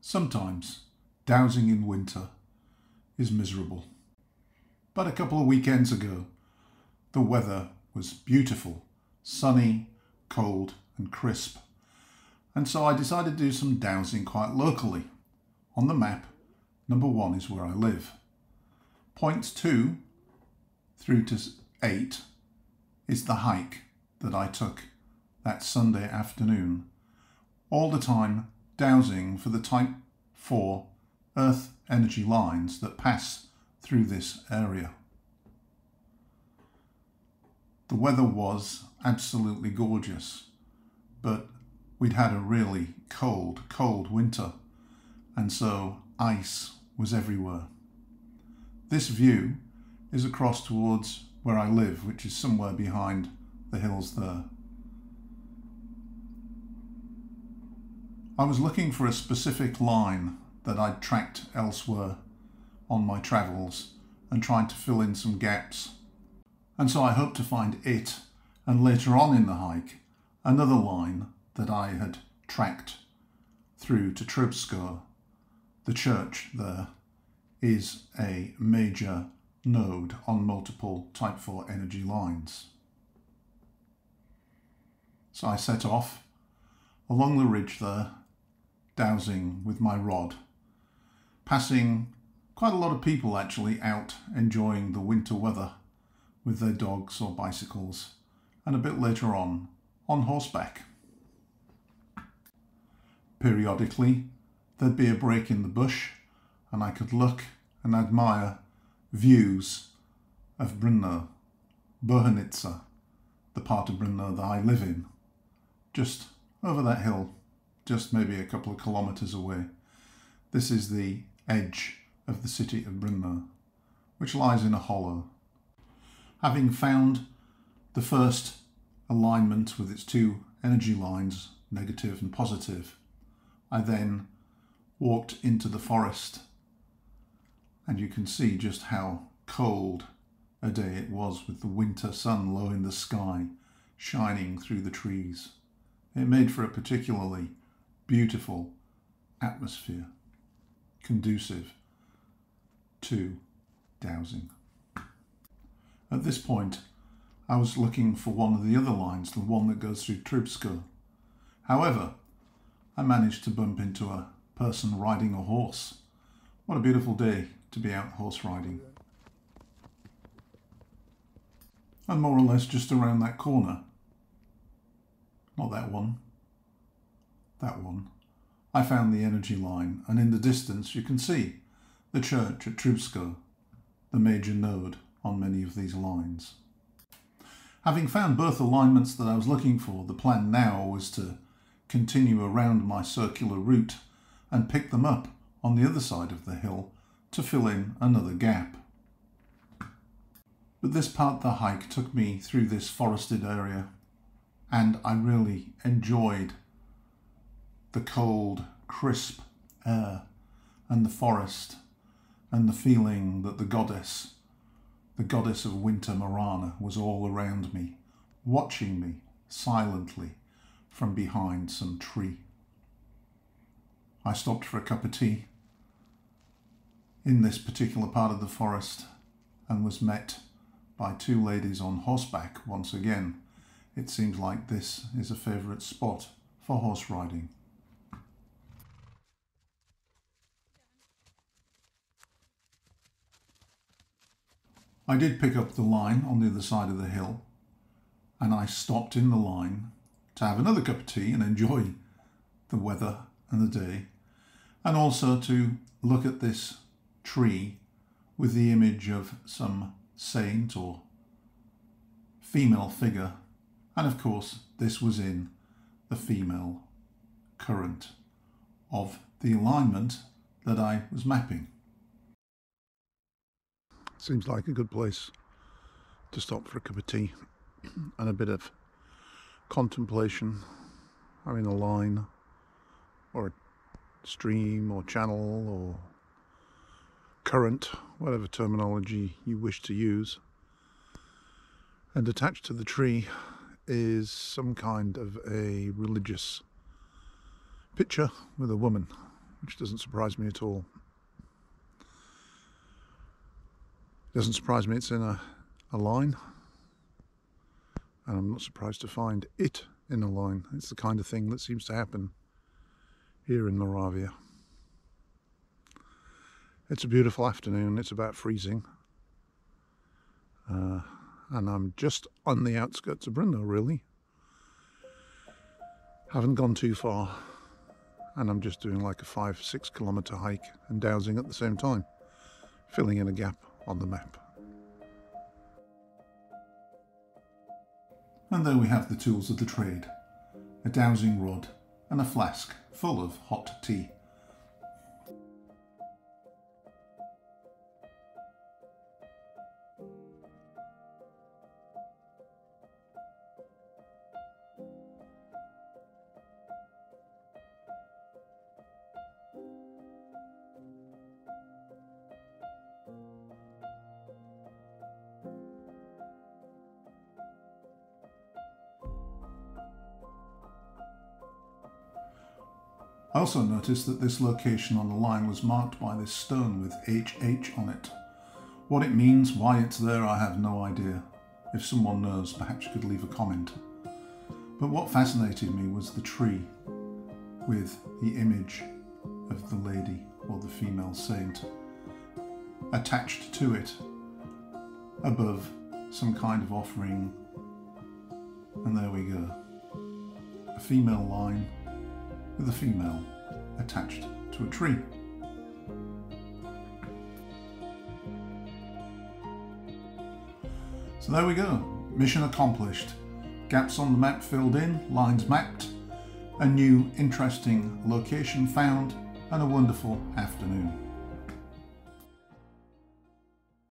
Sometimes dowsing in winter is miserable. But a couple of weekends ago, the weather was beautiful, sunny, cold and crisp. And so I decided to do some dowsing quite locally. On the map, number 1 is where I live. Points 2 through to 8 is the hike that I took that Sunday afternoon. All the time dowsing for the Type 4 earth energy lines that pass through this area. The weather was absolutely gorgeous, but we'd had a really cold winter, and so ice was everywhere. This view is across towards where I live, which is somewhere behind the hills there. I was looking for a specific line that I'd tracked elsewhere on my travels and trying to fill in some gaps. And so I hoped to find it, and later on in the hike, another line that I had tracked through to Brno. The church there is a major node on multiple Type 4 energy lines. So I set off along the ridge there, dowsing with my rod, passing quite a lot of people actually out enjoying the winter weather with their dogs or bicycles, and a bit later on horseback. Periodically there'd be a break in the bush and I could look and admire views of Brno, Bohunice, the part of Brno that I live in, just over that hill, just maybe a couple of kilometres away. This is the edge of the city of Brno, which lies in a hollow. Having found the first alignment with its 2 energy lines, negative and positive, I then walked into the forest, and you can see just how cold a day it was with the winter sun low in the sky, shining through the trees. It made for a particularly beautiful atmosphere, conducive to dowsing. At this point, I was looking for one of the other lines, the one that goes through Brno. However, I managed to bump into a person riding a horse. What a beautiful day to be out horse riding. And more or less just around that corner, not that one, I found the energy line, and in the distance you can see the church at Brno, the major node on many of these lines. Having found both alignments that I was looking for, the plan now was to continue around my circular route and pick them up on the other side of the hill to fill in another gap. But this part of the hike took me through this forested area, and I really enjoyed the cold, crisp air and the forest and the feeling that the goddess of winter Marana was all around me, watching me silently from behind some tree. I stopped for a cup of tea in this particular part of the forest and was met by 2 ladies on horseback once again. It seems like this is a favourite spot for horse riding. I did pick up the line on the other side of the hill, and I stopped in the line to have another cup of tea and enjoy the weather and the day, and also to look at this tree with the image of some saint or female figure, and of course this was in the female current of the alignment that I was mapping. Seems like a good place to stop for a cup of tea and a bit of contemplation, having a line or a stream or channel or current, whatever terminology you wish to use. And attached to the tree is some kind of a religious picture with a woman which doesn't surprise me at all. It doesn't surprise me it's in a line, and I'm not surprised to find it in a line. It's the kind of thing that seems to happen here in Moravia. It's a beautiful afternoon, it's about freezing, and I'm just on the outskirts of Brno, really. Haven't gone too far, and I'm just doing like a 5-6 kilometre hike and dowsing at the same time, filling in a gap on the map. And there we have the tools of the trade, a dowsing rod and a flask full of hot tea. I also noticed that this location on the line was marked by this stone with HH on it. What it means, why it's there, I have no idea. If someone knows, perhaps you could leave a comment. But what fascinated me was the tree with the image of the lady or the female saint attached to it above some kind of offering. And there we go. A female line with a female attached to a tree. So there we go, mission accomplished. Gaps on the map filled in, lines mapped, a new interesting location found, and a wonderful afternoon.